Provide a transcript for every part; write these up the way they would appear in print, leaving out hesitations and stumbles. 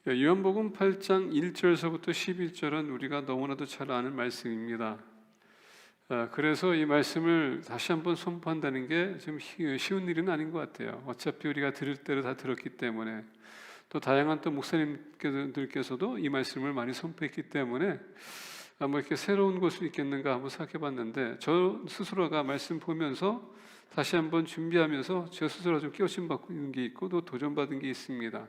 요한복음 8장 1절서부터 11절은 우리가 너무나도 잘 아는 말씀입니다. 그래서 이 말씀을 다시 한번 선포한다는 게 좀 쉬운 일은 아닌 것 같아요. 어차피 우리가 들을 대로 다 들었기 때문에, 또 다양한 또 목사님들께서도 이 말씀을 많이 선포했기 때문에 뭐 이렇게 새로운 것이 있겠는가 한번 생각해봤는데, 저 스스로가 말씀 보면서 다시 한번 준비하면서 저 스스로 좀 깨우침 받는 게 있고 또 도전받은 게 있습니다.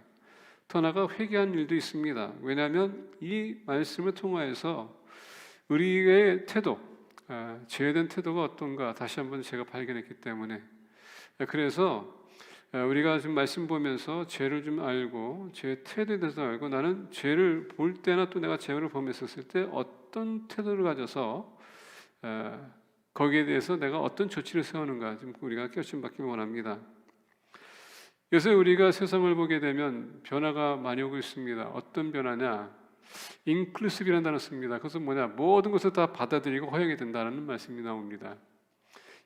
더 나아가 회개한 일도 있습니다. 왜냐하면 이 말씀을 통하여서 우리의 태도, 죄된 태도가 어떤가 다시 한번 제가 발견했기 때문에, 그래서 우리가 좀 말씀 보면서 죄를 좀 알고 죄의 태도에 대해서 알고, 나는 죄를 볼 때나 또 내가 죄를 보면서 쓸 때 어떤 태도를 가져서 거기에 대해서 내가 어떤 조치를 세우는가 좀 우리가 깨우침 받기 원합니다. 요새 우리가 세상을 보게 되면 변화가 많이 오고 있습니다. 어떤 변화냐? 인클루시브라는 단어 씁니다. 그것은 뭐냐? 모든 것을 다 받아들이고 허용이 된다는 말씀이 나옵니다.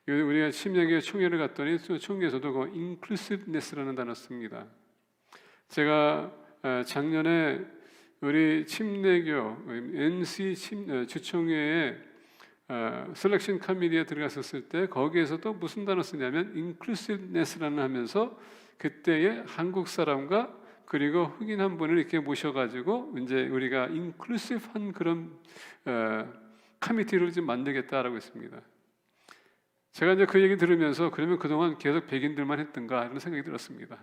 우리가 침례교회 총회를 갔더니 총회에서도 그 인클루시브네스라는 단어 씁니다. 제가 작년에 우리 침례교 NC 주총회에 셀렉션 커미디에 들어갔었을 때 거기에서도 무슨 단어 쓰냐면 인클루시브네스라는 하면서 그때의 한국 사람과 그리고 흑인 한 분을 이렇게 모셔가지고 이제 우리가 인클루시브한 그런 커미티를 좀 만들겠다라고 했습니다. 제가 이제 그 얘기 들으면서 그러면 그동안 계속 백인들만 했던가 이런 생각이 들었습니다.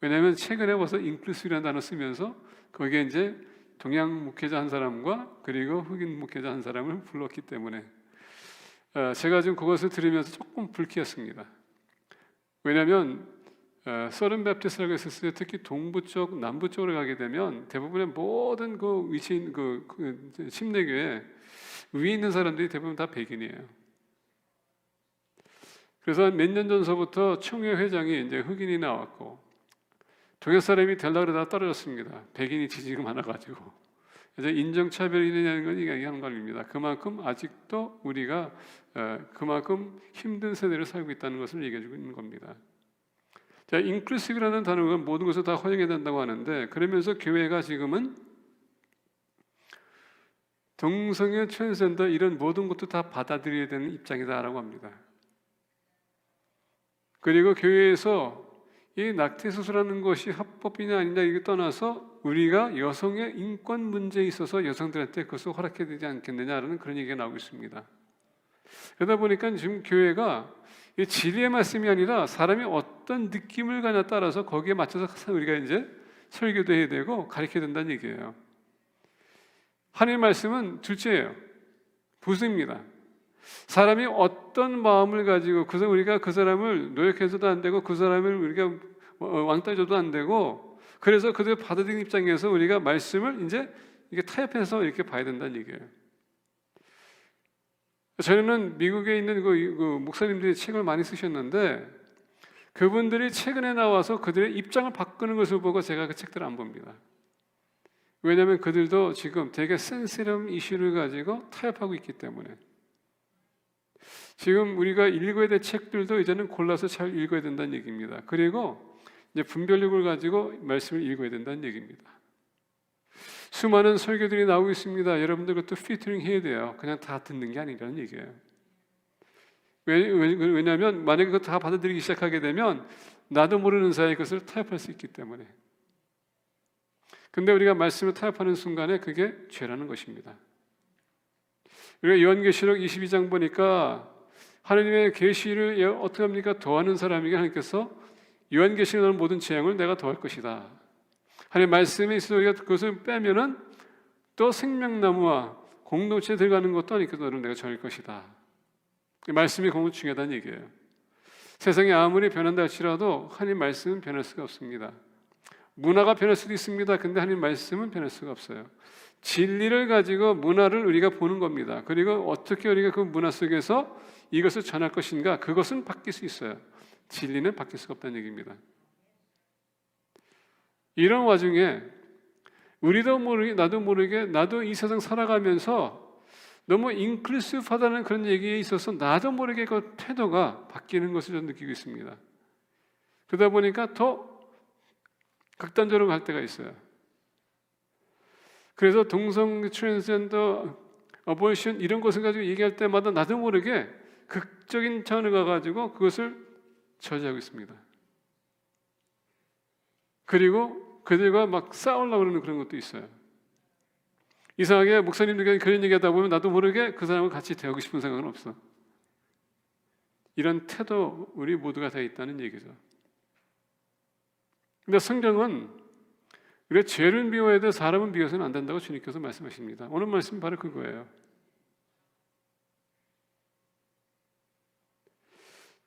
왜냐하면 최근에 와서 인클루시브라는 단어 쓰면서 거기에 이제 동양 목회자 한 사람과 그리고 흑인 목회자 한 사람을 불렀기 때문에 제가 지금 그것을 들으면서 조금 불쾌했습니다. 왜냐하면 서른 베프티스라고 했을 때 특히 동부 쪽, 남부 쪽으로 가게 되면 대부분의 모든 그 위치인 그 침례교회 위에 있는 사람들이 대부분 다 백인이에요. 그래서 몇 년 전서부터 총회 회장이 이제 흑인이 나왔고 동양 사람이 되려고 그러다가 떨어졌습니다. 백인이 지지가 많아가지고. 이제 인종차별이냐는 건 얘기하는 겁니다. 그만큼 아직도 우리가 그만큼 힘든 세대를 살고 있다는 것을 얘기해주고 있는 겁니다. 자, 인클루시브라는 단어가 모든 것을 다 허용해야 된다고 하는데, 그러면서 교회가 지금은 동성애, 트랜스젠더 이런 모든 것도 다 받아들여야 되는 입장이다라고 합니다. 그리고 교회에서 이 낙태 수술하는 것이 합법이냐 아니냐 이거 떠나서 우리가 여성의 인권 문제에 있어서 여성들한테 그것을 허락해야 되지 않겠느냐라는 그런 얘기가 나오고 있습니다. 그러다 보니까 지금 교회가 이 진리의 말씀이 아니라 사람이 어떤 느낌을 가냐에 따라서 거기에 맞춰서 우리가 이제 설교도 해야 되고 가르쳐야 된다는 얘기예요. 하나님의 말씀은 둘째예요. 부수입니다. 사람이 어떤 마음을 가지고 우리가 그 사람을 노역해서도 안 되고 그 사람을 우리가 왕따 줘도 안 되고, 그래서 그들 받아들이는 입장에서 우리가 말씀을 이제 이게 타협해서 이렇게 봐야 된다는 얘기예요. 저는 미국에 있는 그 목사님들이 책을 많이 쓰셨는데 그분들이 최근에 나와서 그들의 입장을 바꾸는 것을 보고 제가 그 책들을 안 봅니다. 왜냐하면 그들도 지금 되게 센시티브 이슈를 가지고 타협하고 있기 때문에. 지금 우리가 읽어야 될 책들도 이제는 골라서 잘 읽어야 된다는 얘기입니다. 그리고 이제 분별력을 가지고 말씀을 읽어야 된다는 얘기입니다. 수많은 설교들이 나오고 있습니다. 여러분들 그것도 피터링 해야 돼요. 그냥 다 듣는 게 아니라는 얘기예요. 왜냐하면 만약에 그거 다 받아들이기 시작하게 되면 나도 모르는 사이에 그것을 타협할 수 있기 때문에. 근데 우리가 말씀을 타협하는 순간에 그게 죄라는 것입니다. 우리가 요한계시록 22장 보니까 하나님의 계시를 어떻게 합니까? 더하는 사람에게 하나님께서 요한계시록에 나오는 모든 재앙을 내가 더할 것이다. 하나님의 말씀에 있어서 우리가 그것을 빼면은 또 생명나무와 공동체에 들어가는 것도 하나님께서 너를 내가 정할 것이다. 말씀이 공은 중요하다는 얘기예요. 세상이 아무리 변한다 할지라도 하나님 말씀은 변할 수가 없습니다. 문화가 변할 수도 있습니다. 근데 하나님 말씀은 변할 수가 없어요. 진리를 가지고 문화를 우리가 보는 겁니다. 그리고 어떻게 우리가 그 문화 속에서 이것을 전할 것인가, 그것은 바뀔 수 있어요. 진리는 바뀔 수가 없다는 얘기입니다. 이런 와중에 우리도 모르게 나도 이 세상 살아가면서 너무 인클루시브하다는 그런 얘기에 있어서 나도 모르게 그 태도가 바뀌는 것을 좀 느끼고 있습니다. 그러다 보니까 더 극단적으로 갈 때가 있어요. 그래서 동성, 트랜스젠더, 어볼션 이런 것을 가지고 얘기할 때마다 나도 모르게 극적인 차원에 가가지고 그것을 저지하고 있습니다. 그리고 그들과 막 싸우려고 그러는 그런 것도 있어요. 이상하게 목사님들과 그런 얘기하다 보면 나도 모르게 그 사람과 같이 대하고 싶은 생각은 없어. 이런 태도 우리 모두가 다 있다는 얘기죠. 근데 성경은 우리가 죄를 미워해야 돼 사람은 미워서는 안 된다고 주님께서 말씀하십니다. 오늘 말씀이 바로 그거예요.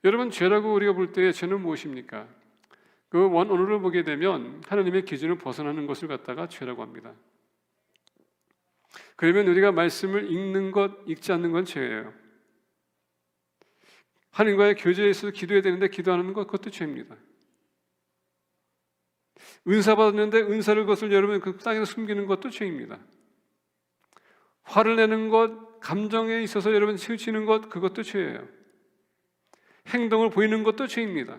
여러분, 죄라고 우리가 볼 때 죄는 무엇입니까? 그 원어를 보게 되면 하나님의 기준을 벗어나는 것을 갖다가 죄라고 합니다. 그러면 우리가 말씀을 읽는 것, 읽지 않는 건 죄예요. 하나님과의 교제에 있어서 기도해야 되는데 기도하는 것, 그것도 죄입니다. 은사 받았는데 은사를 것을 여러분 그 땅에서 숨기는 것도 죄입니다. 화를 내는 것, 감정에 있어서 여러분 치우치는 것, 그것도 죄예요. 행동을 보이는 것도 죄입니다.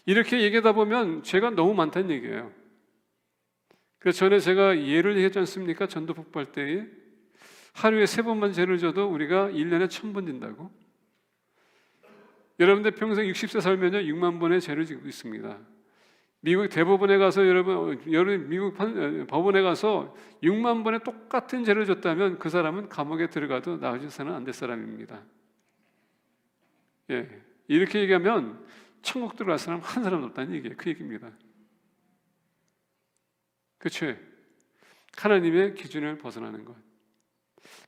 이렇게 얘기하다 보면 죄가 너무 많다는 얘기예요. 그래서 전에 제가 예를 했지 않습니까? 전도 폭발 때에 하루에 3번만 죄를 져도 우리가 1년에 1000번 진다고. 여러분들 평생 60세 살면요 6만 번의 죄를 지고 있습니다. 미국 대법원에 가서 여러분 미국 법원에 가서 6만 번의 똑같은 죄를 졌다면 그 사람은 감옥에 들어가도 나오셔서는 안 될 사람입니다. 예, 이렇게 얘기하면 천국 들어갈 사람 한 사람도 없다는 얘기예요. 그 얘기입니다. 그 죄, 하나님의 기준을 벗어나는 것.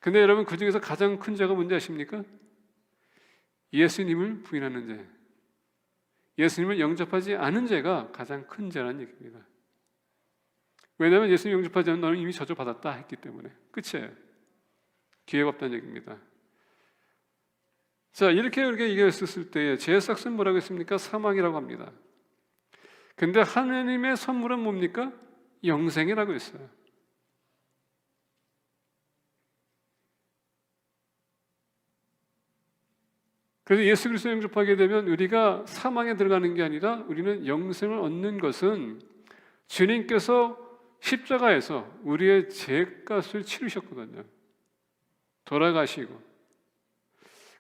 근데 여러분 그 중에서 가장 큰 죄가 뭔지 아십니까? 예수님을 부인하는 죄, 예수님을 영접하지 않은 죄가 가장 큰 죄라는 얘기입니다. 왜냐하면 예수님 영접하지 않으면 너는 이미 저주받았다 했기 때문에. 끝이에요. 기회가 없다는 얘기입니다. 자, 이렇게 우리가 얘기했을 때 죄의 싹은 뭐라고 했습니까? 사망이라고 합니다. 근데 하나님의 선물은 뭡니까? 영생이라고 했어요. 그래서 예수 그리스도 영접하게 되면 우리가 사망에 들어가는 게 아니라 우리는 영생을 얻는 것은 주님께서 십자가에서 우리의 죄값을 치르셨거든요. 돌아가시고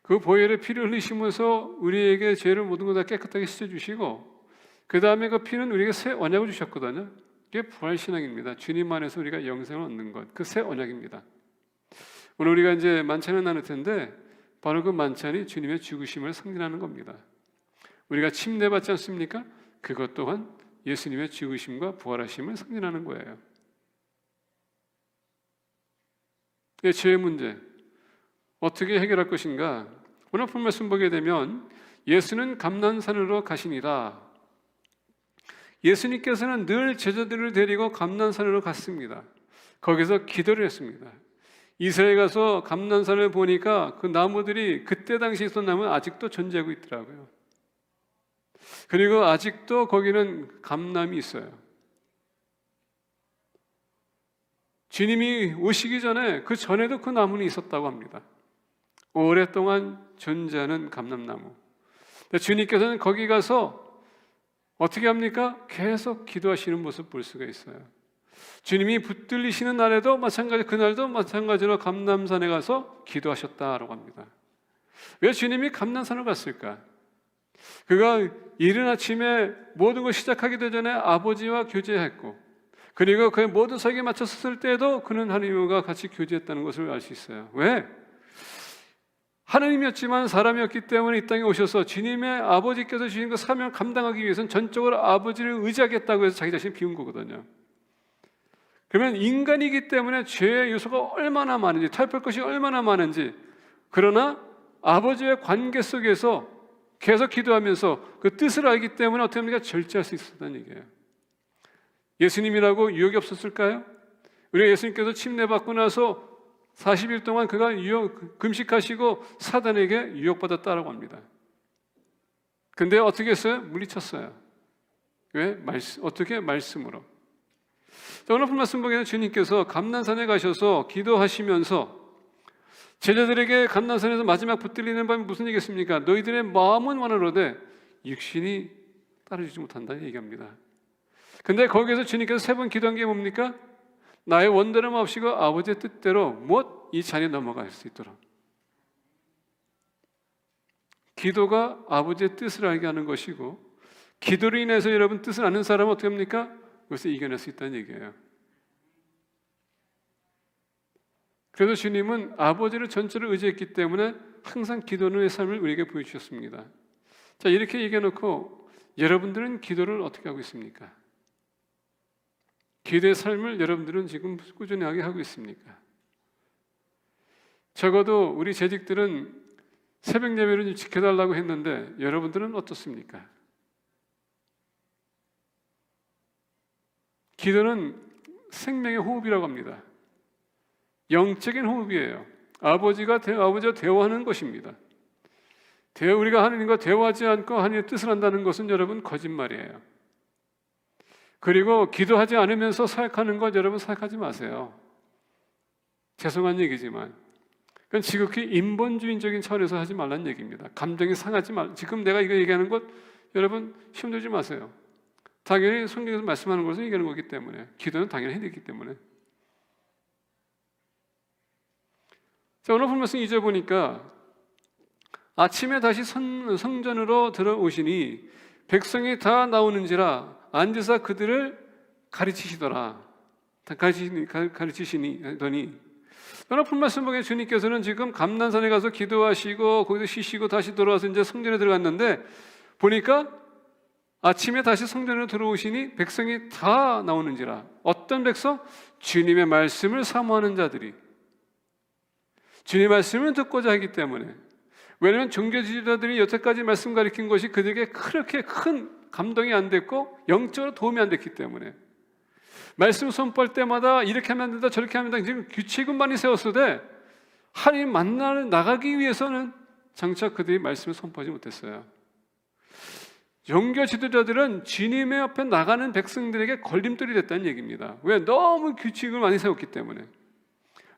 그 보혈의 피를 흘리시면서 우리에게 죄를 모든 것 다 깨끗하게 씻어주시고 그 다음에 그 피는 우리에게 새 언약을 주셨거든요. 이게 부활신앙입니다. 주님 안에서 우리가 영생을 얻는 것, 그 새 언약입니다. 오늘 우리가 이제 만찬을 나눌 텐데 바로 그 만찬이 주님의 죽으심을 상징하는 겁니다. 우리가 침례받지 않습니까? 그것 또한 예수님의 죽으심과 부활하심을 상징하는 거예요. 죄의 문제 어떻게 해결할 것인가? 오늘 본 말씀 보게 되면 예수는 감난산으로 가시니라. 예수님께서는 늘 제자들을 데리고 감난산으로 갔습니다. 거기서 기도를 했습니다. 이스라엘 가서 감난산을 보니까 그 나무들이 그때 당시 있었던 나무는 아직도 존재하고 있더라고요. 그리고 아직도 거기는 감람이 있어요. 주님이 오시기 전에 그 전에도 그 나무는 있었다고 합니다. 오랫동안 존재하는 감람나무. 주님께서는 거기 가서 어떻게 합니까? 계속 기도하시는 모습 볼 수가 있어요. 주님이 붙들리시는 날에도 마찬가지, 그날도 마찬가지로 감람산에 가서 기도하셨다라고 합니다. 왜 주님이 감람산을 갔을까? 그가 이른 아침에 모든 걸 시작하기도 전에 아버지와 교제했고, 그리고 그의 모든 설계에 맞췄을 때도 그는 하나님과 같이 교제했다는 것을 알 수 있어요. 왜? 하나님이었지만 사람이었기 때문에 이 땅에 오셔서 주님의 아버지께서 주신 그 사명을 감당하기 위해서는 전적으로 아버지를 의지하겠다고 해서 자기 자신을 비운 거거든요. 그러면 인간이기 때문에 죄의 요소가 얼마나 많은지, 탈피할 것이 얼마나 많은지, 그러나 아버지의 관계 속에서 계속 기도하면서 그 뜻을 알기 때문에 어떻게 합니까? 절제할 수 있었다는 얘기예요. 예수님이라고 유혹이 없었을까요? 우리가 예수님께서 침례받고 나서 40일 동안 그가 금식하시고 사단에게 유혹받았다라고 합니다. 근데 어떻게 했어요? 물리쳤어요. 왜? 어떻게? 말씀으로. 자, 오늘 본 말씀 보기에는 주님께서 감난산에 가셔서 기도하시면서 제자들에게 감난산에서 마지막 붙들리는 밤이 무슨 얘기겠습니까? 너희들의 마음은 원하로되 육신이 따르지 못한다는 얘기합니다. 근데 거기에서 주님께서 3번 기도한 게 뭡니까? 나의 원대름 없이고 아버지의 뜻대로 못 이 잔이 넘어갈 수 있도록. 기도가 아버지의 뜻을 알게 하는 것이고, 기도로 인해서 여러분 뜻을 아는 사람은 어떻게 합니까? 그것을 이겨낼 수 있다는 얘기예요. 그래서 주님은 아버지를 전체를 의지했기 때문에 항상 기도의 삶을 우리에게 보여주셨습니다. 자, 이렇게 얘기해놓고 여러분들은 기도를 어떻게 하고 있습니까? 기도의 삶을 여러분들은 지금 꾸준히 하게 하고 있습니까? 적어도 우리 재직들은 새벽 예배를 좀 지켜달라고 했는데 여러분들은 어떻습니까? 기도는 생명의 호흡이라고 합니다. 영적인 호흡이에요. 아버지와 대화하는 것입니다. 우리가 하나님과 대화하지 않고 하나님의 뜻을 한다는 것은 여러분 거짓말이에요. 그리고 기도하지 않으면서 사역하는 것 여러분 사역하지 마세요. 죄송한 얘기지만 그건 지극히 인본주의적인 차원에서 하지 말라는 얘기입니다. 감정이 상하지 말. 지금 내가 이거 얘기하는 것 여러분 힘들지 마세요. 당연히 성경에서 말씀하는 것을 얘기하는 거기 때문에 기도는 당연히 해야 되기 때문에. 자, 오늘 본 말씀 2절 보니까 아침에 다시 성전으로 들어오시니 백성이 다 나오는지라 앉으사 그들을 가르치시더라. 가르치시더니 오늘 본 말씀 보기에 주님께서는 지금 감난산에 가서 기도하시고 거기서 쉬시고 다시 돌아와서 이제 성전에 들어갔는데 보니까 아침에 다시 성전으로 들어오시니 백성이 다 나오는지라. 어떤 백성? 주님의 말씀을 사모하는 자들이. 주님의 말씀을 듣고자 하기 때문에. 왜냐하면 종교 지도자들이 여태까지 말씀 가르친 것이 그들에게 그렇게 큰 감동이 안 됐고 영적으로 도움이 안 됐기 때문에. 말씀 선포할 때마다 이렇게 하면 안 된다 저렇게 하면 된다 지금 규칙은 많이 세웠어도 하나님 만나러 나가기 위해서는 장차 그들이 말씀을 선포하지 못했어요. 종교 지도자들은 주님의 앞에 나가는 백성들에게 걸림돌이 됐다는 얘기입니다. 왜? 너무 규칙을 많이 세웠기 때문에,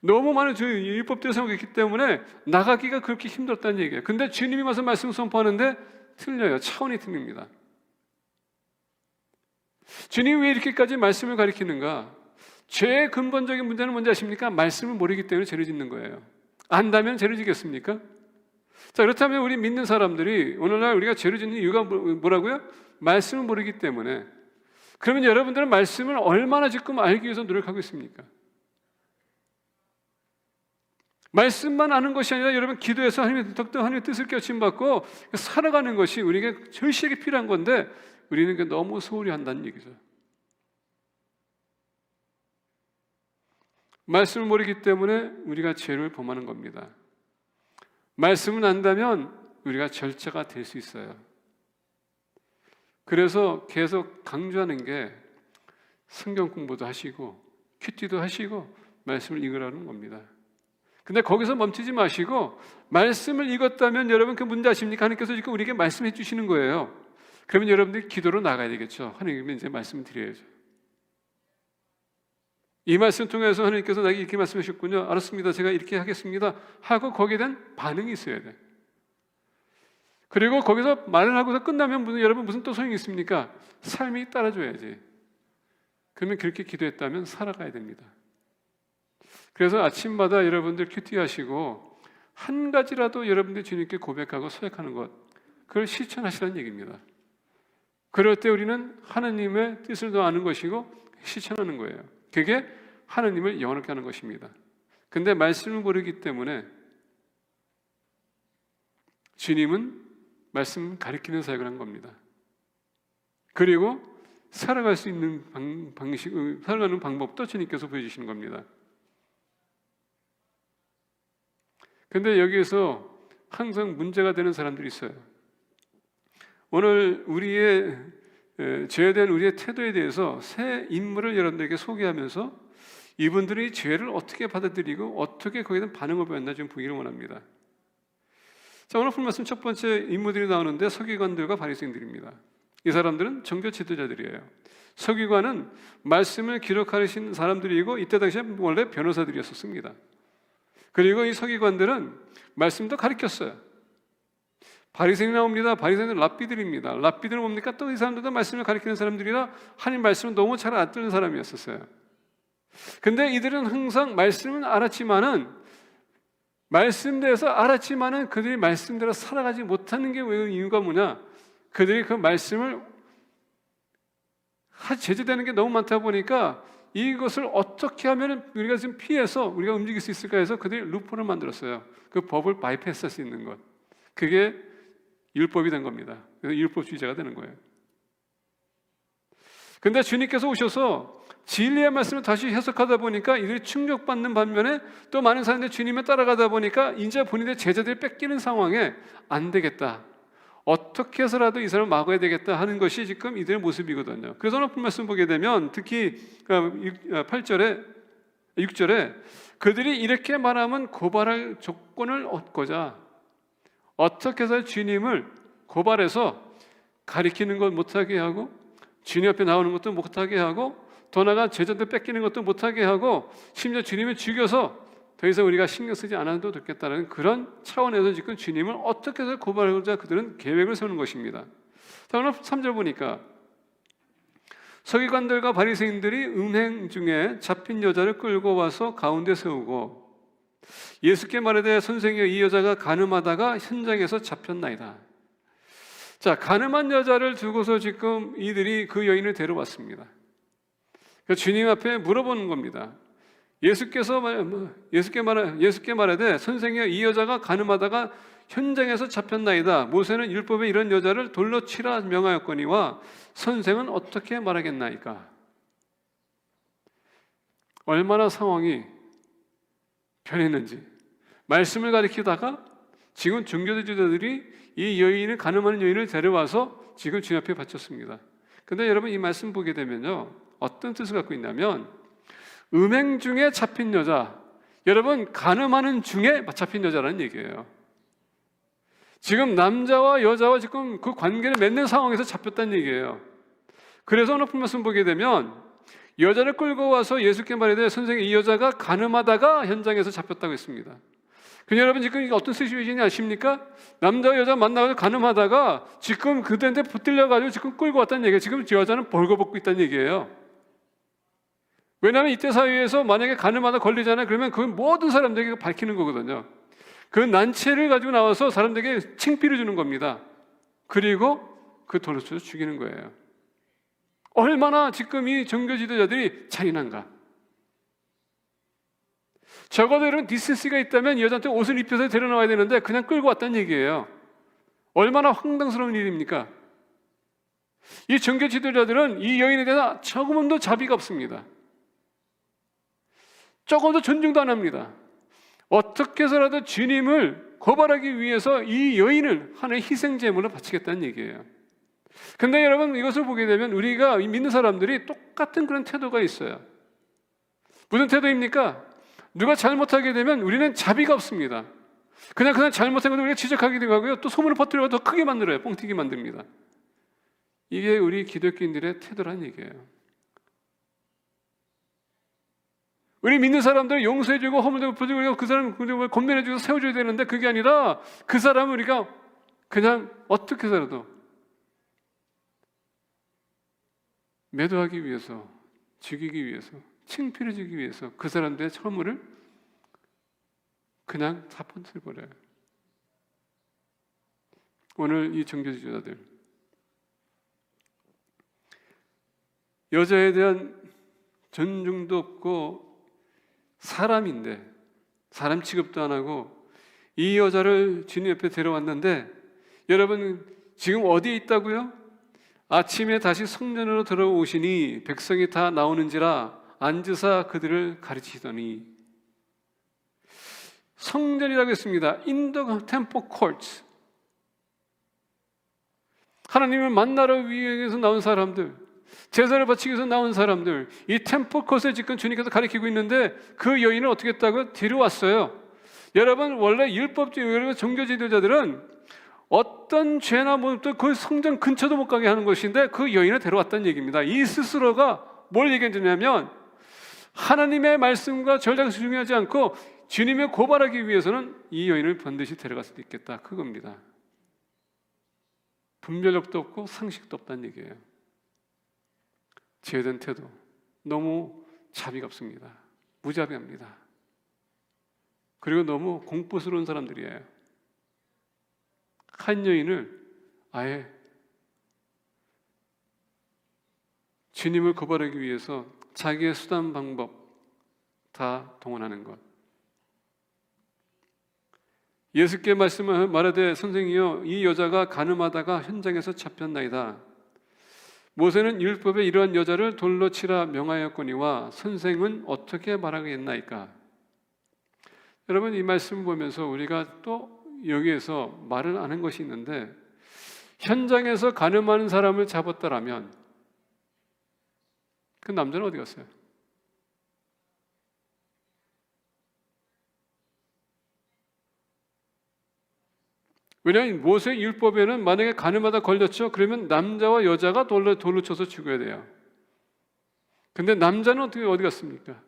너무 많은 율법들을 세우기 때문에 나가기가 그렇게 힘들었다는 얘기예요. 근데 주님이 와서 말씀 선포하는데 틀려요. 차원이 틀립니다. 주님이 왜 이렇게까지 말씀을 가리키는가? 죄의 근본적인 문제는 뭔지 아십니까? 말씀을 모르기 때문에 죄를 짓는 거예요. 안다면 죄를 지겠습니까? 자, 그렇다면 우리 믿는 사람들이 오늘날 우리가 죄를 짓는 이유가 뭐라고요? 말씀을 모르기 때문에. 그러면 여러분들은 말씀을 얼마나 지금 알기 위해서 노력하고 있습니까? 말씀만 아는 것이 아니라 여러분 기도해서 하나님의 뜻을 깨우침받고 살아가는 것이 우리에게 절실하게 필요한 건데 우리는 너무 소홀히 한다는 얘기죠. 말씀을 모르기 때문에 우리가 죄를 범하는 겁니다. 말씀을 안다면 우리가 절제가 될 수 있어요. 그래서 계속 강조하는 게 성경 공부도 하시고 큐티도 하시고 말씀을 읽으라는 겁니다. 근데 거기서 멈추지 마시고 말씀을 읽었다면 여러분 그 문제 아십니까? 하나님께서 지금 우리에게 말씀해 주시는 거예요. 그러면 여러분들이 기도로 나가야 되겠죠. 하나님께 이제 말씀을 드려야죠. 이 말씀 통해서 하나님께서 나에게 이렇게 말씀하셨군요. 알았습니다. 제가 이렇게 하겠습니다. 하고 거기에 대한 반응이 있어야 돼. 그리고 거기서 말을 하고서 끝나면 여러분 무슨 또 소용이 있습니까? 삶이 따라줘야지. 그러면 그렇게 기도했다면 살아가야 됩니다. 그래서 아침마다 여러분들 큐티하시고 한 가지라도 여러분들이 주님께 고백하고 서약하는 것, 그걸 실천하시라는 얘기입니다. 그럴 때 우리는 하나님의 뜻을 더 아는 것이고 실천하는 거예요. 그게 하나님을 영원하게 하는 것입니다. 근데 말씀을 모르기 때문에 주님은 말씀 가르치는 사역을 한 겁니다. 그리고 살아갈 수 있는 살아가는 방법도 주님께서 보여주시는 겁니다. 근데 여기에서 항상 문제가 되는 사람들이 있어요. 오늘 우리의 죄에 대한 우리의 태도에 대해서 새 인물을 여러분들에게 소개하면서 이분들이 죄를 어떻게 받아들이고 어떻게 거기에 대한 반응을 보였나 좀 보기를 원합니다. 자, 오늘 본 말씀 첫 번째 인물들이 나오는데 서기관들과 바리새인들입니다. 이 사람들은 종교 지도자들이에요. 서기관은 말씀을 기록하신 사람들이고 이때 당시에 원래 변호사들이었습니다. 그리고 이 서기관들은 말씀도 가르쳤어요. 바리새인이 나옵니다. 바리새인은 랍비들입니다. 랍비들은 뭡니까? 또 이 사람들도 말씀을 가르치는 사람들이라 하나님 말씀을 너무 잘 안 듣는 사람이었었어요. 근데 이들은 항상 말씀은 알았지만은 말씀대에서 알았지만은 그들이 말씀대로 살아가지 못하는 게 왜 이유가 뭐냐? 그들이 그 말씀을 제재되는 게 너무 많다 보니까 이것을 어떻게 하면 우리가 지금 피해서 우리가 움직일 수 있을까 해서 그들이 루포를 만들었어요. 그 법을 바이패스할 수 있는 것. 그게 율법이 된 겁니다. 그래서 율법주의자가 되는 거예요. 근데 주님께서 오셔서 진리의 말씀을 다시 해석하다 보니까 이들이 충격받는 반면에 또 많은 사람들이 주님을 따라가다 보니까 이제 본인의 제자들이 뺏기는 상황에 안 되겠다, 어떻게 해서라도 이 사람을 막아야 되겠다 하는 것이 지금 이들의 모습이거든요. 그래서 오늘 말씀 보게 되면 특히 8절에 6절에 그들이 이렇게 말하면 고발할 조건을 얻고자 어떻게 해서 주님을 고발해서 가리키는 것 못하게 하고 주님 앞에 나오는 것도 못하게 하고 더 나아가 제자들 뺏기는 것도 못하게 하고 심지어 주님을 죽여서 더 이상 우리가 신경 쓰지 않아도 됐겠다는 그런 차원에서 지금 주님을 어떻게 해서 고발하고자 그들은 계획을 세우는 것입니다. 자, 오늘 3절 보니까 서기관들과 바리새인들이 음행 중에 잡힌 여자를 끌고 와서 가운데 세우고 예수께 말하되 선생이여 이 여자가 간음하다가 현장에서 잡혔나이다. 자, 간음한 여자를 두고서 지금 이들이 그 여인을 데려왔습니다. 주님 앞에 물어보는 겁니다. 예수께 말하되 선생이여 이 여자가 간음하다가 현장에서 잡혔나이다. 모세는 율법에 이런 여자를 돌로 치라 명하였거니와 선생은 어떻게 말하겠나이까? 얼마나 상황이 변했는지 말씀을 가리키다가 지금 종교지도자들이 이 여인을 간음하는 여인을 데려와서 지금 주님 앞에 바쳤습니다. 근데 여러분 이 말씀 보게 되면요 어떤 뜻을 갖고 있냐면 음행 중에 잡힌 여자, 여러분 간음하는 중에 잡힌 여자라는 얘기예요. 지금 남자와 여자와 지금 그 관계를 맺는 상황에서 잡혔다는 얘기예요. 그래서 오늘 말씀 보게 되면 여자를 끌고 와서 예수께 말하되 선생님 이 여자가 간음하다가 현장에서 잡혔다고 했습니다. 근데 여러분 지금 이게 어떤 시츄에이션이 아십니까? 남자와 여자 만나서 간음하다가 지금 그들한테 붙들려가지고 지금 끌고 왔다는 얘기예요. 지금 여자는 벌거벗고 있다는 얘기예요. 왜냐하면 이때 사회에서 만약에 간음하다 걸리잖아요. 그러면 그 모든 사람들에게 밝히는 거거든요. 그 난체를 가지고 나와서 사람들에게 창피를 주는 겁니다. 그리고 그 돌로 쳐서 죽이는 거예요. 얼마나 지금 이 종교 지도자들이 잔인한가. 적어도 이런 디센스가 있다면 여자한테 옷을 입혀서 데려나와야 되는데 그냥 끌고 왔다는 얘기예요. 얼마나 황당스러운 일입니까? 이 종교 지도자들은 이 여인에 대해서 조금도 자비가 없습니다. 조금도 존중도 안 합니다. 어떻게 해서라도 주님을 고발하기 위해서 이 여인을 하나의 희생제물로 바치겠다는 얘기예요. 근데 여러분 이것을 보게 되면 우리가 믿는 사람들이 똑같은 그런 태도가 있어요. 무슨 태도입니까? 누가 잘못하게 되면 우리는 자비가 없습니다. 그냥 잘못한 것을 우리가 지적하기도 하고요. 또 소문을 퍼뜨리고 더 크게 만들어요. 뻥튀기 만듭니다. 이게 우리 기독교인들의 태도라는 얘기예요. 우리 믿는 사람들을 용서해주고 허물도 덮어주고 그 사람 권면해주고 세워줘야 되는데 그게 아니라 그 사람을 우리가 그냥 어떻게 해서라도 매도하기 위해서, 죽이기 위해서, 창피를 주기 위해서 그 사람들의 허물을 그냥 다 퍼뜨려버려요. 오늘 이 종교지도자들 여자에 대한 존중도 없고 사람인데 사람 취급도 안 하고 이 여자를 주님 옆에 데려왔는데 여러분 지금 어디에 있다고요? 아침에 다시 성전으로 들어오시니 백성이 다 나오는지라 앉으사 그들을 가르치더니 성전이라고 했습니다. In the temple courts. 하나님을 만나러 위해서 나온 사람들, 제사를 바치기 위해서 나온 사람들, 이 템플 컷에 지금 주님께서 가리키고 있는데 그 여인을 어떻게 했다고? 데려왔어요. 여러분 원래 율법주의 종교 지도자들은 어떤 죄나 그 성전 근처도 못 가게 하는 것인데 그 여인을 데려왔다는 얘기입니다. 이 스스로가 뭘 얘기했냐면 하나님의 말씀과 전략을 중요하지 않고 주님을 고발하기 위해서는 이 여인을 반드시 데려갈 수도 있겠다. 그겁니다. 분별력도 없고 상식도 없다는 얘기예요. 죄된 태도, 너무 자비가 없습니다. 무자비합니다. 그리고 너무 공포스러운 사람들이에요. 한 여인을 아예 주님을 거부하기 위해서 자기의 수단 방법 다 동원하는 것. 예수께 말씀을 말하되 선생이여 이 여자가 간음하다가 현장에서 잡혔나이다. 모세는 율법에 이러한 여자를 돌로 치라 명하였거니와 선생은 어떻게 말하겠나이까? 여러분 이 말씀을 보면서 우리가 또 여기에서 말을 하는 것이 있는데 현장에서 간음하는 사람을 잡았다라면 그 남자는 어디 갔어요? 왜냐하면 모세 율법에는 만약에 간음하다 걸렸죠? 그러면 남자와 여자가 돌로 쳐서 죽여야 돼요. 근데 남자는 어디 갔습니까?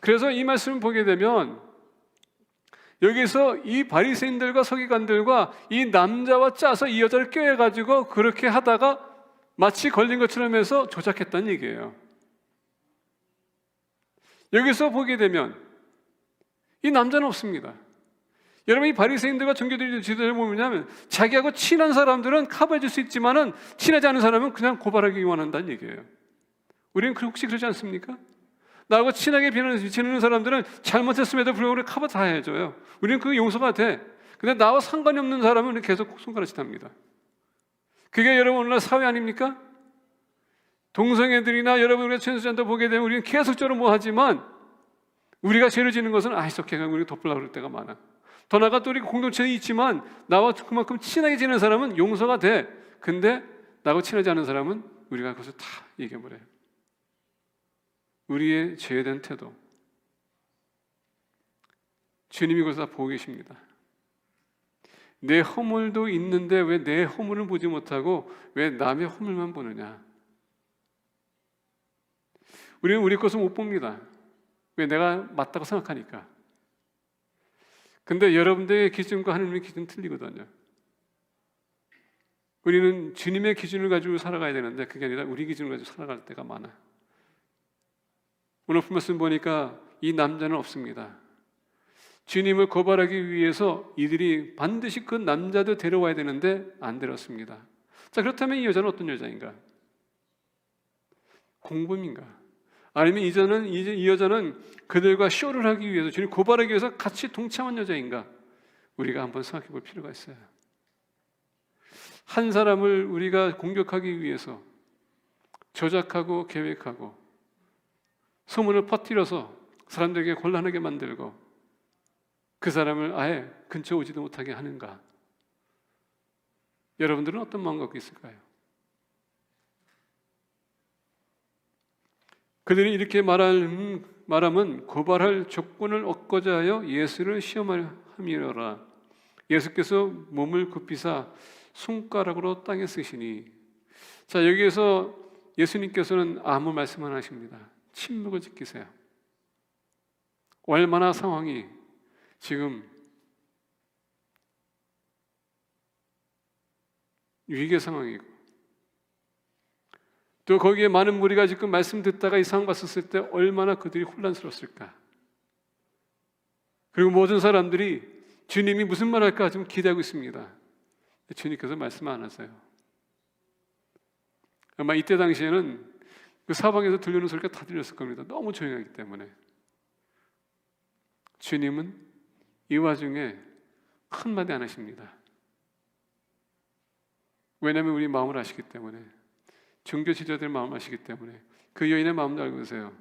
그래서 이 말씀을 보게 되면 여기서 이 바리새인들과 서기관들과 이 남자와 짜서 이 여자를 꾀해가지고 그렇게 하다가 마치 걸린 것처럼 해서 조작했다는 얘기예요. 여기서 보게 되면 이 남자는 없습니다. 여러분 이 바리새인들과 종교들의 지도를 보면 자기하고 친한 사람들은 커버해 줄 수 있지만은 친하지 않은 사람은 그냥 고발하기 원한다는 얘기예요. 우리는 혹시 그러지 않습니까? 나하고 친하게 지내는 사람들은 잘못했음에도 불구하고 커버 다 해줘요. 우리는 그게 용서가 돼. 근데 나와 상관이 없는 사람은 계속 손가락질 합니다. 그게 여러분 오늘날 사회 아닙니까? 동성애들이나 여러분 우리가 천수잔도 보게 되면 우리는 계속적으로 뭐 하지만 우리가 죄를 지는 것은 속해가 우리가 덮으려고 그럴 때가 많아. 더 나아가 또 우리 공동체에 있지만 나와 그만큼 친하게 지내는 사람은 용서가 돼. 근데 나하고 친하지 않은 사람은 우리가 그것을 다 얘기해버려요. 우리의 죄에 대한 태도. 주님이 그것을 다 보고 계십니다. 내 허물도 있는데 왜 내 허물을 보지 못하고 왜 남의 허물만 보느냐. 우리는 우리 것을 못 봅니다. 왜 내가 맞다고 생각하니까. 근데 여러분들의 기준과 하나님의 기준은 틀리거든요. 우리는 주님의 기준을 가지고 살아가야 되는데 그게 아니라 우리 기준을 가지고 살아갈 때가 많아. 오늘 말씀 보니까 이 남자는 없습니다. 주님을 고발하기 위해서 이들이 반드시 그 남자도 데려와야 되는데 안 데려왔습니다. 자, 그렇다면 이 여자는 어떤 여자인가? 공범인가? 아니면 이 여자는 그들과 쇼를 하기 위해서 주님 고발하기 위해서 같이 동참한 여자인가? 우리가 한번 생각해 볼 필요가 있어요. 한 사람을 우리가 공격하기 위해서 조작하고 계획하고 소문을 퍼뜨려서 사람들에게 곤란하게 만들고 그 사람을 아예 근처 오지도 못하게 하는가? 여러분들은 어떤 마음 갖고 있을까요? 그들이 이렇게 말함은 고발할 조건을 얻고자 하여 예수를 시험함이로라. 예수께서 몸을 굽히사 손가락으로 땅에 쓰시니. 자, 여기에서 예수님께서는 아무 말씀 안 하십니다. 침묵을 지키세요. 얼마나 상황이 지금 위기 상황이고 또 거기에 많은 무리가 지금 말씀 듣다가 이 상황 봤었을 때 얼마나 그들이 혼란스러웠을까. 그리고 모든 사람들이 주님이 무슨 말 할까 지금 기대하고 있습니다. 주님께서 말씀 안 하세요. 아마 이때 당시에는 그 사방에서 들려오는 소리가 다 들렸을 겁니다. 너무 조용하기 때문에. 주님은 이 와중에 한마디 안 하십니다. 왜냐하면 우리 마음을 아시기 때문에, 종교 지도자들 마음을 아시기 때문에, 그 여인의 마음도 알고 계세요.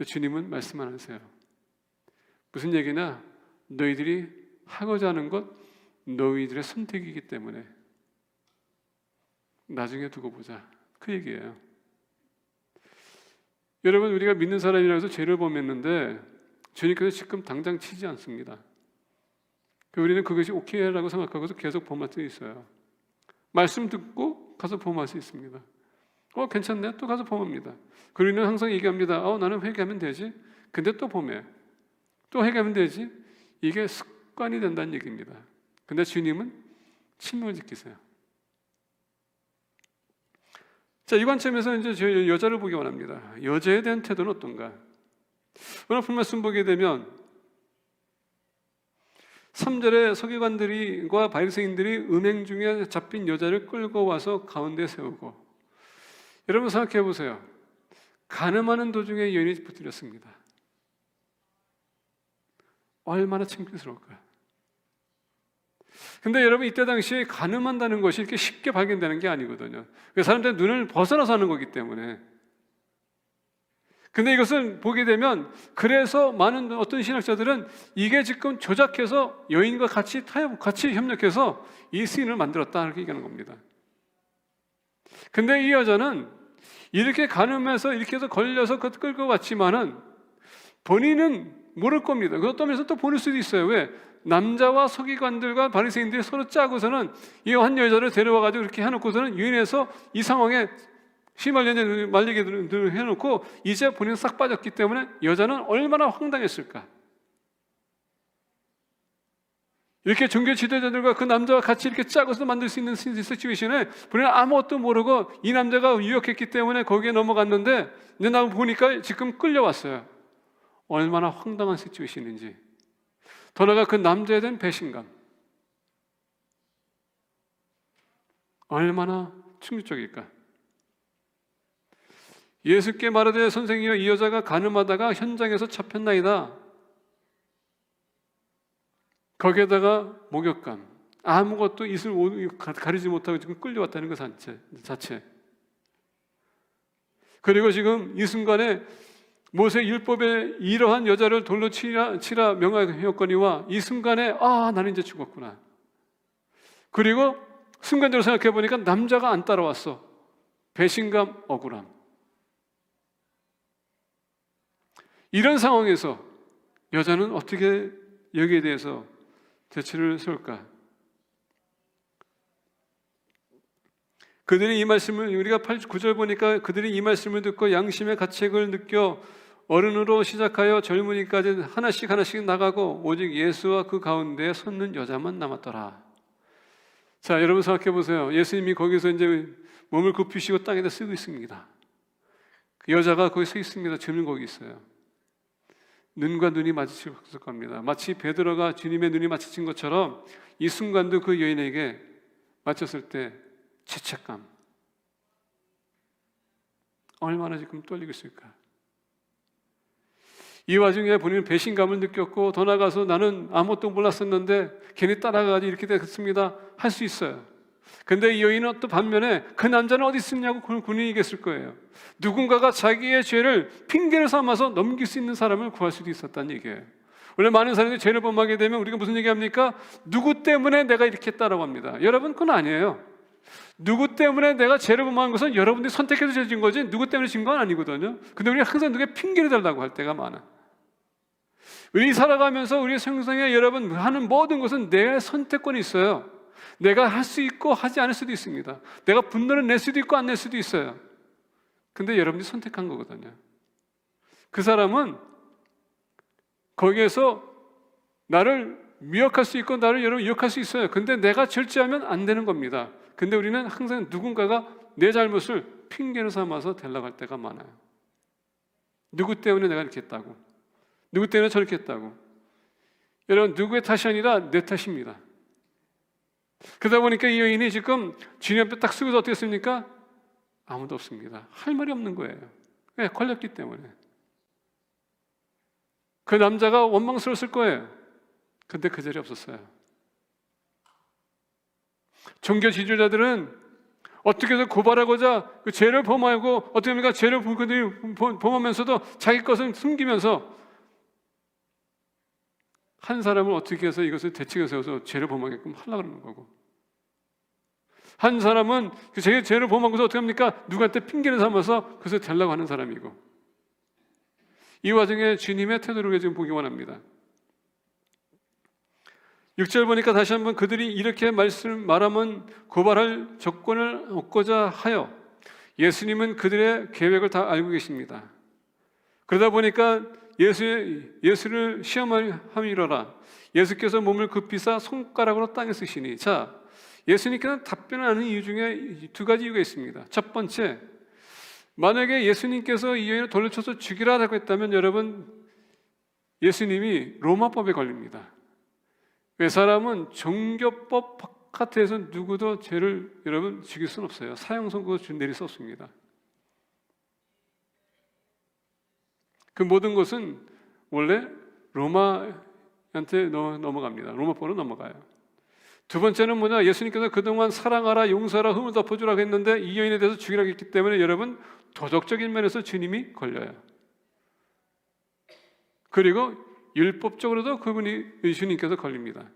주님은 말씀 안 하세요. 무슨 얘기나 너희들이 하고자 하는 것 너희들의 선택이기 때문에 나중에 두고 보자, 그 얘기예요. 여러분, 우리가 믿는 사람이라 해서 죄를 범했는데 주님께서 지금 당장 치지 않습니다. 우리는 그것이 오케이라고 생각하고서 계속 범할 수 있어요. 말씀 듣고 가서 범할 수 있습니다. 괜찮네, 또 가서 범합니다. 우리는 항상 얘기합니다. 나는 회개하면 되지. 근데 또 범해. 또 회개하면 되지. 이게 습관이 된다는 얘기입니다. 근데 주님은 침묵을 지키세요. 자, 이 관점에서 이제 저 여자를 보기 원합니다. 여자에 대한 태도는 어떤가? 오늘 본 말씀 보게 되면 3절에 서기관들과 바리새인들이 음행 중에 잡힌 여자를 끌고 와서 가운데 세우고, 여러분 생각해 보세요. 간음하는 도중에 여인이 붙들렸습니다. 얼마나 창피스러울까요? 근데 여러분, 이때 당시에 간음한다는 것이 이렇게 쉽게 발견되는 게 아니거든요. 사람들의 눈을 벗어나서 하는 거기 때문에. 근데 이것을 보게 되면, 그래서 많은 어떤 신학자들은 이게 지금 조작해서 여인과 같이 협력해서 이 시인을 만들었다 이렇게 얘기하는 겁니다. 근데 이 여자는 이렇게 간음해서 이렇게 해서 걸려서 끌고 왔지만은 본인은 모를 겁니다. 그것도 하면서 또 보낼 수도 있어요. 왜? 남자와 서기관들과 바리새인들이 서로 짜고서는 이 한 여자를 데려와가지고 이렇게 해놓고서는 유인해서 이 상황에 말리게 해놓고 이제 본인은 싹 빠졌기 때문에 여자는 얼마나 황당했을까. 이렇게 종교 지도자들과 그 남자와 같이 이렇게 짜고서 만들 수 있는 시츄에이션에 본인은 아무것도 모르고 이 남자가 유혹했기 때문에 거기에 넘어갔는데 이제 나 보니까 지금 끌려왔어요. 얼마나 황당한 시츄에이션인지. 더 나아가 그 남자에 대한 배신감, 얼마나 충격적일까. 예수께 말하되 선생이여, 이 여자가 간음하다가 현장에서 잡혔나이다. 거기에다가 목욕감, 아무것도 이슬 가리지 못하고 지금 끌려왔다는 것 자체. 그리고 지금 이 순간에 모세 율법에 이러한 여자를 돌로 치라 명하였거니와 이 순간에 나는 이제 죽었구나. 그리고 순간적으로 생각해 보니까 남자가 안 따라왔어. 배신감, 억울함. 이런 상황에서 여자는 어떻게 여기에 대해서 대처를 세울까? 그들이 이 말씀을, 우리가 9절 보니까 그들이 이 말씀을 듣고 양심의 가책을 느껴 어른으로 시작하여 젊은이까지 하나씩 나가고 오직 예수와 그 가운데에 섰는 여자만 남았더라. 자, 여러분 생각해 보세요. 예수님이 거기서 이제 몸을 굽히시고 땅에다 쓰고 있습니다. 그 여자가 거기 서 있습니다. 주님 거기 있어요. 눈과 눈이 마주칠 겁니다. 마치 베드로가 주님의 눈이 마주친 것처럼 이 순간도 그 여인에게 맞췄을 때 죄책감, 얼마나 지금 떨리고 있을까. 이 와중에 본인은 배신감을 느꼈고 더 나아가서 나는 아무것도 몰랐었는데 괜히 따라가가지고 이렇게 됐습니다 할 수 있어요. 근데 이 여인은 또 반면에 그 남자는 어디 있었냐고 군인이 얘기했을 거예요. 누군가가 자기의 죄를 핑계를 삼아서 넘길 수 있는 사람을 구할 수도 있었다는 얘기예요. 원래 많은 사람들이 죄를 범하게 되면 우리가 무슨 얘기합니까? 누구 때문에 내가 이렇게 했다라고 합니다. 여러분, 그건 아니에요. 누구 때문에 내가 죄를 범한 것은 여러분들이 선택해서 죄진 거지 누구 때문에 진 건 아니거든요. 근데 우리가 항상 누구의 핑계를 달라고 할 때가 많아. 우리 살아가면서 우리의 생성에 여러분 하는 모든 것은 내 선택권이 있어요. 내가 할 수 있고 하지 않을 수도 있습니다. 내가 분노를 낼 수도 있고 안 낼 수도 있어요. 근데 여러분이 선택한 거거든요. 그 사람은 거기에서 나를 미혹할 수 있고 나를 여러분 유혹할 수 있어요. 근데 내가 절제하면 안 되는 겁니다. 근데 우리는 항상 누군가가 내 잘못을 핑계로 삼아서 되려고 할 때가 많아요. 누구 때문에 내가 이렇게 했다고, 누구 때문에 저렇게 했다고. 여러분, 누구의 탓이 아니라 내 탓입니다. 그러다 보니까 이 여인이 지금 주님 앞에 딱 쓰고서 어떻게 했습니까? 아무도 없습니다. 할 말이 없는 거예요. 왜? 걸렸기 때문에. 그 남자가 원망스러웠을 거예요. 근데 그 자리에 없었어요. 종교 지도자들은 어떻게 해서 고발하고자 그 죄를 범하고 어떻게 합니까? 죄를 범하면서도 자기 것을 숨기면서 한 사람을 어떻게 해서 이것을 대책을 세워서 죄를 범하게끔 하려고 그러는 거고, 한 사람은 그 죄를 범하고서 어떻게 합니까? 누구한테 핑계를 삼아서 그것을 되려고 하는 사람이고, 이 와중에 주님의 태도를 지금 보기 원합니다. 6절 보니까 다시 한번 그들이 이렇게 말하면 고발할 조건을 얻고자 하여 예수님은 그들의 계획을 다 알고 계십니다. 그러다 보니까 예수를 시험함이로라. 예수께서 몸을 굽히사 손가락으로 땅에 쓰시니. 자, 예수님께는 답변을 하는 이유 중에 두 가지 이유가 있습니다. 첫 번째, 만약에 예수님께서 이 여인을 돌로 쳐서 죽이라고 했다면 여러분, 예수님이 로마법에 걸립니다. 왜? 사람은 종교법 바깥에서 누구도 죄를 여러분 죽일 수는 없어요. 사형 선고 내릴 수 없습니다. 그 모든 것은 원래 로마한테 넘어갑니다. 로마법으로 넘어가요. 두 번째는 뭐냐? 예수님께서 그동안 사랑하라, 용서하라, 흠을 덮어주라고 했는데 이 여인에 대해서 죽이라고 했기 때문에 여러분, 도덕적인 면에서 주님이 걸려요. 그리고 율법적으로도 그분이, 주님께서 걸립니다.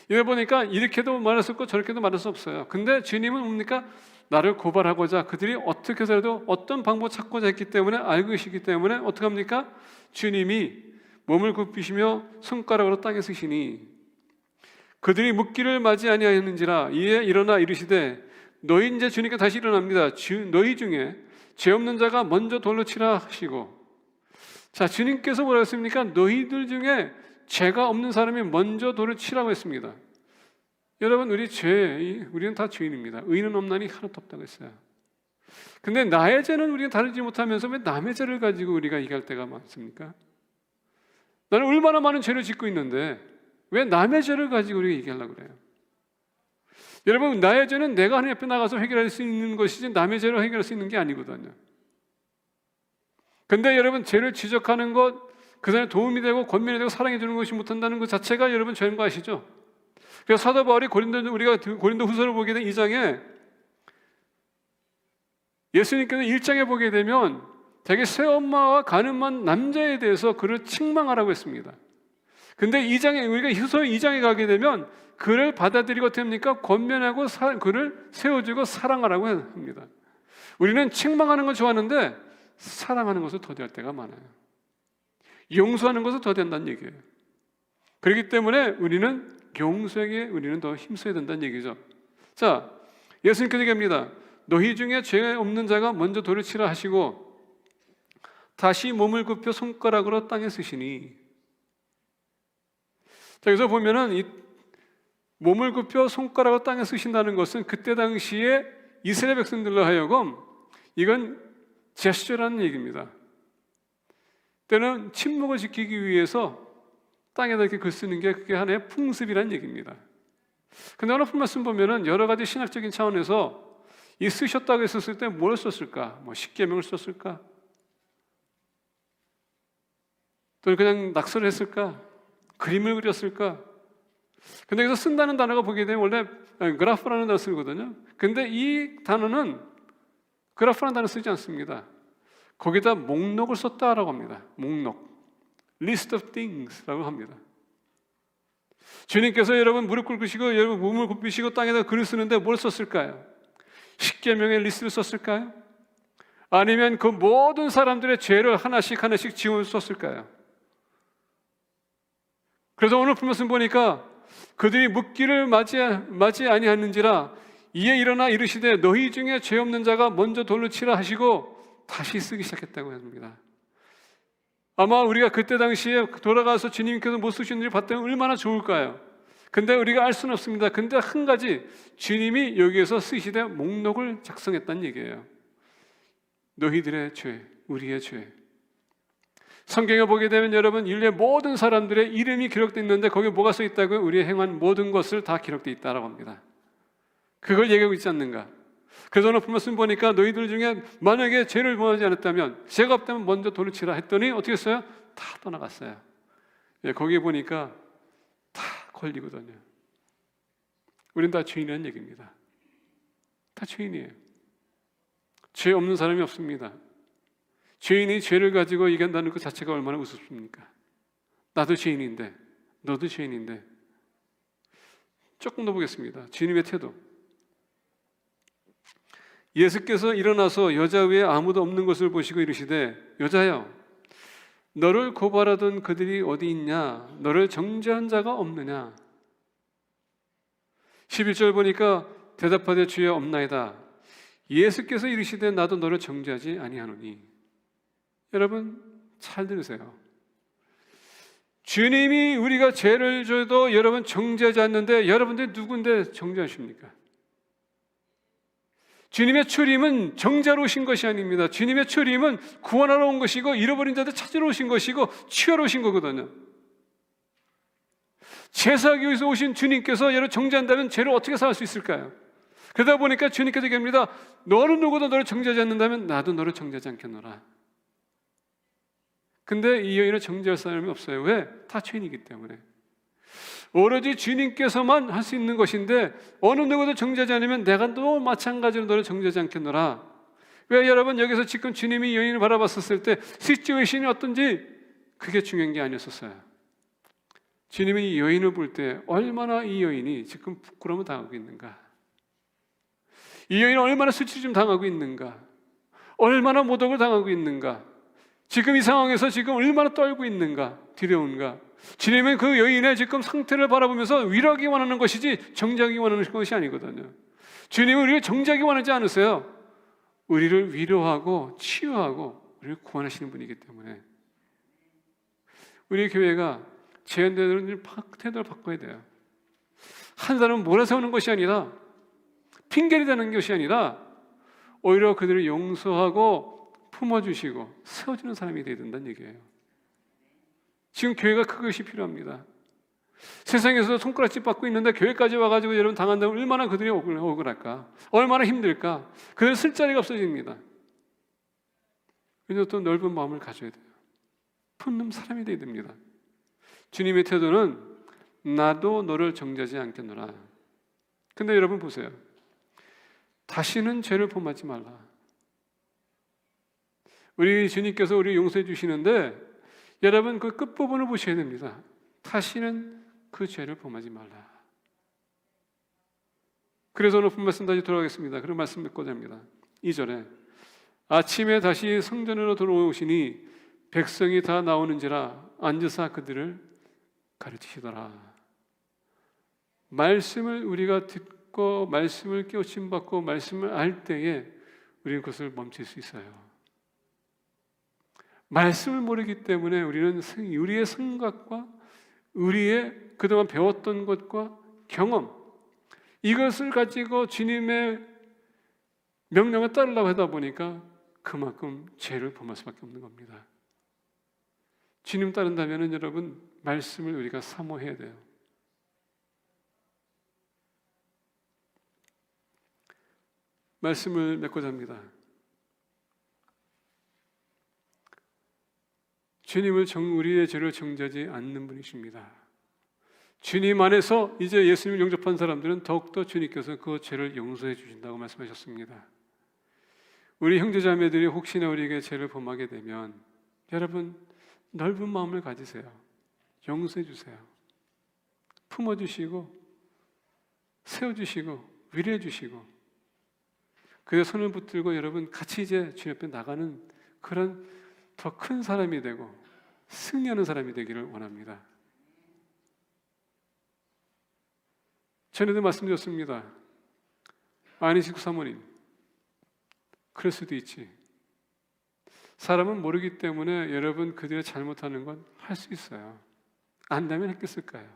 이래 보니까 이렇게도 말할 수 없고 저렇게도 말할 수 없어요. 근데 주님은 뭡니까? 나를 고발하고자 그들이 어떻게 해서라도 어떤 방법을 찾고자 했기 때문에, 알고 계시기 때문에 어떻게 합니까? 주님이 몸을 굽히시며 손가락으로 땅에 쓰시니 그들이 묻기를 맞이 아니하였는지라 이에 일어나 이르시되 너희, 이제 주님께 다시 일어납니다. 너희 중에 죄 없는 자가 먼저 돌로 치라 하시고, 자, 주님께서 뭐라고 했습니까? 너희들 중에 죄가 없는 사람이 먼저 돌을 치라고 했습니다. 여러분, 우리는 다 죄인입니다. 의인은 없나니 하나도 없다고 했어요. 근데 나의 죄는 우리가 다루지 못하면서 왜 남의 죄를 가지고 우리가 얘기할 때가 많습니까? 나는 얼마나 많은 죄를 짓고 있는데 왜 남의 죄를 가지고 우리가 얘기하려고 그래요? 여러분, 나의 죄는 내가 하나님 앞에 나가서 해결할 수 있는 것이지 남의 죄를 해결할 수 있는 게 아니거든요. 근데 여러분, 죄를 지적하는 것, 그 사람에 도움이 되고 권면이 되고 사랑해 주는 것이 못한다는 것 자체가 여러분 죄인 거 아시죠? 그래서 사도 바울이 우리가 고린도 후서를 보게 된 2장에 예수님께서 1장에 보게 되면 자기 새엄마와 가늠한 남자에 대해서 그를 책망하라고 했습니다. 근데 2장에, 우리가 후서 2장에 가게 되면 그를 받아들이고 어떻게 합니까? 권면하고 그를 세워주고 사랑하라고 합니다. 우리는 책망하는 걸 좋아하는데 사랑하는 것을 더디할 때가 많아요. 용서하는 것을 더디한다는 얘기예요. 그렇기 때문에 우리는 용서에게 우리는 더 힘써야 된다는 얘기죠. 자, 예수님께서 얘기합니다. 너희 중에 죄 없는 자가 먼저 돌을 치라 하시고 다시 몸을 굽혀 손가락으로 땅에 쓰시니. 자, 여기서 보면은 이 몸을 굽혀 손가락으로 땅에 쓰신다는 것은 그때 당시에 이스라엘 백성들로 하여금 이건 제스처라는 얘기입니다. 때는 침묵을 지키기 위해서 땅에다 이렇게 글 쓰는 게 그게 하나의 풍습이라는 얘기입니다. 근데 오늘 말씀 보면은 여러 가지 신학적인 차원에서 이 쓰셨다고 했었을 때 뭘 썼을까? 뭐 십계명을 썼을까? 또는 그냥 낙서를 했을까? 그림을 그렸을까? 근데 여기서 쓴다는 단어가 보게 되면 원래 그라프라는 단어 쓰거든요. 근데 이 단어는 그라프라는 단어 쓰지 않습니다. 거기다 목록을 썼다라고 합니다. 목록, list of things라고 합니다. 주님께서 여러분 무릎 꿇으시고 여러분 몸을 굽히시고 땅에다 글을 쓰는데 뭘 썼을까요? 십계명의 리스트를 썼을까요? 아니면 그 모든 사람들의 죄를 하나씩 하나씩 지워 썼을까요? 그래서 오늘 말씀 보니까 그들이 묻기를 맞이 아니하는지라 이에 일어나 이르시되 너희 중에 죄 없는 자가 먼저 돌로 치라 하시고 다시 쓰기 시작했다고 합니다. 아마 우리가 그때 당시에 돌아가서 주님께서 못 쓰신 일을 봤다면 얼마나 좋을까요? 근데 우리가 알 수는 없습니다. 근데 한 가지, 주님이 여기에서 쓰시되 목록을 작성했다는 얘기예요. 너희들의 죄, 우리의 죄. 성경에 보게 되면 여러분 인류의 모든 사람들의 이름이 기록되어 있는데 거기에 뭐가 써 있다고요? 우리의 행한 모든 것을 다 기록되어 있다고 합니다. 그걸 얘기하고 있지 않는가? 그래서 오늘 말씀 보니까 너희들 중에 만약에 죄를 범하지 않았다면, 죄가 없다면 먼저 돌을 치라 했더니 어떻게 했어요? 다 떠나갔어요. 예, 거기에 보니까 다 걸리거든요. 우린 다 죄인이라는 얘기입니다. 다 죄인이에요. 죄 없는 사람이 없습니다. 죄인이 죄를 가지고 얘기한다는 것 자체가 얼마나 우습습니까? 나도 죄인인데, 너도 죄인인데. 조금 더 보겠습니다. 주님의 태도. 예수께서 일어나서 여자 외에 아무도 없는 것을 보시고 이르시되 여자여 너를 고발하던 그들이 어디 있냐? 너를 정죄한 자가 없느냐? 11절 보니까 대답하되 주여 없나이다. 예수께서 이르시되 나도 너를 정죄하지 아니하노니. 여러분 잘 들으세요. 주님이 우리가 죄를 져도 여러분 정죄하지 않는데 여러분들이 누군데 정죄하십니까? 주님의 출임은 정자로 오신 것이 아닙니다. 주님의 출임은 구원하러 온 것이고 잃어버린 자들 찾으러 오신 것이고 취하러 오신 거거든요. 제사하기 위해서 오신 주님께서 여러분 정죄한다면 죄를 어떻게 사할 수 있을까요? 그러다 보니까 주님께서 얘기합니다. 너는 누구도 너를 정죄하지 않는다면 나도 너를 정죄하지 않겠노라. 근데 이 여인은 정죄할 사람이 없어요. 왜? 다 죄인이기 때문에. 오로지 주님께서만 할 수 있는 것인데 어느 누구도 정죄하지 않으면 내가 또 마찬가지로 너를 정죄하지 않겠노라. 왜 여러분 여기서 지금 주님이 여인을 바라봤었을 때 시츄에이션이 어떤지 그게 중요한 게 아니었었어요. 주님이 이 여인을 볼 때 얼마나 이 여인이 지금 부끄러움을 당하고 있는가, 이 여인은 얼마나 수치를 좀 당하고 있는가, 얼마나 모독을 당하고 있는가, 지금 이 상황에서 지금 얼마나 떨고 있는가, 두려운가. 주님은 그 여인의 지금 상태를 바라보면서 위로하기 원하는 것이지 정죄하기 원하는 것이 아니거든요. 주님은 우리를 정죄하기 원하지 않으세요. 우리를 위로하고 치유하고 우리를 구원하시는 분이기 때문에 우리 교회가 제한되는 태도를 바꿔야 돼요. 한 사람은 몰아세우는 것이 아니라 핑계를 대는 것이 아니라 오히려 그들을 용서하고 품어주시고 세워주는 사람이 되어야 된다는 얘기예요. 지금 교회가 그것이 필요합니다. 세상에서 손가락질 받고 있는데 교회까지 와가지고 여러분 당한다면 얼마나 그들이 억울할까, 얼마나 힘들까. 그들은 쓸 자리가 없어집니다. 그래서 또 넓은 마음을 가져야 돼요. 품는 사람이 되어야 됩니다. 주님의 태도는 나도 너를 정죄하지 않겠노라. 근데 여러분 보세요. 다시는 죄를 범하지 말라. 우리 주님께서 우리 용서해 주시는데 여러분 그 끝부분을 보셔야 됩니다. 다시는 그 죄를 범하지 말라. 그래서 오늘 본 말씀 다시 돌아가겠습니다. 그런 말씀 맺고자 합니다. 2절에 아침에 다시 성전으로 들어오시니 백성이 다 나오는지라 앉으사 그들을 가르치시더라. 말씀을 우리가 듣고 말씀을 깨우침 받고 말씀을 알 때에 우리는 그것을 멈출 수 있어요. 말씀을 모르기 때문에 우리는 우리의 생각과 우리의 그동안 배웠던 것과 경험, 이것을 가지고 주님의 명령을 따르려고 하다 보니까 그만큼 죄를 범할 수밖에 없는 겁니다. 주님 따른다면 여러분 말씀을 우리가 사모해야 돼요. 말씀을 맺고자 합니다. 주님을 우리의 죄를 정죄하지 않는 분이십니다. 주님 안에서 이제 예수님을 영접한 사람들은 더욱더 주님께서 그 죄를 용서해 주신다고 말씀하셨습니다. 우리 형제자매들이 혹시나 우리에게 죄를 범하게 되면 여러분 넓은 마음을 가지세요. 용서해 주세요. 품어주시고 세워주시고 위로해 주시고 그의 손을 붙들고 여러분 같이 이제 주님 앞에 나가는 그런 더 큰 사람이 되고 승리하는 사람이 되기를 원합니다. 전에도 말씀드렸습니다. 안희식 사모님, 그럴 수도 있지. 사람은 모르기 때문에 여러분 그들이 잘못하는 건 할 수 있어요. 안다면 했겠을까요?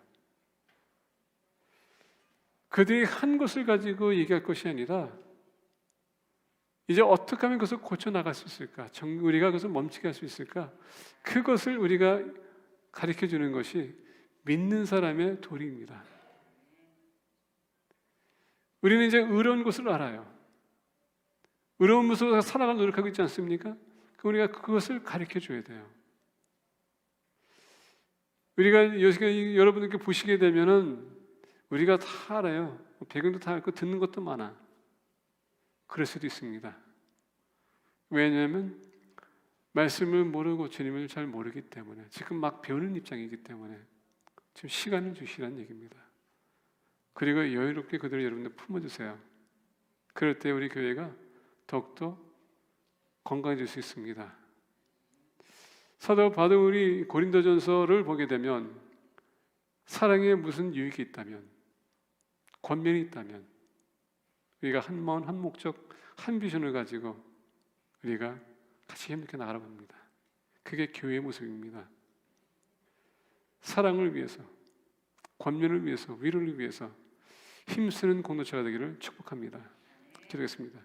그들이 한 것을 가지고 얘기할 것이 아니라 이제 어떻게 하면 그것을 고쳐나갈 수 있을까? 우리가 그것을 멈추게 할 수 있을까? 그것을 우리가 가르쳐주는 것이 믿는 사람의 도리입니다. 우리는 이제 의로운 것을 알아요. 의로운 모습으로 살아가는 노력하고 있지 않습니까? 우리가 그것을 가르쳐줘야 돼요. 우리가 여러분들께 보시게 되면은 우리가 다 알아요. 배경도 다 알고 듣는 것도 많아. 그럴 수도 있습니다. 왜냐하면 말씀을 모르고 주님을 잘 모르기 때문에 지금 막 배우는 입장이기 때문에 지금 시간을 주시라는 얘기입니다. 그리고 여유롭게 그들을 여러분들 품어주세요. 그럴 때 우리 교회가 더욱더 건강해질 수 있습니다. 사도 바울이 고린도전서를 보게 되면 사랑에 무슨 유익이 있다면, 권면이 있다면 우리가 한 마음, 한 목적, 한 비전을 가지고 우리가 같이 힘있게 나가라고 합니다. 그게 교회의 모습입니다. 사랑을 위해서, 권면을 위해서, 위로를 위해서 힘쓰는 공동체가 되기를 축복합니다. 기도하겠습니다.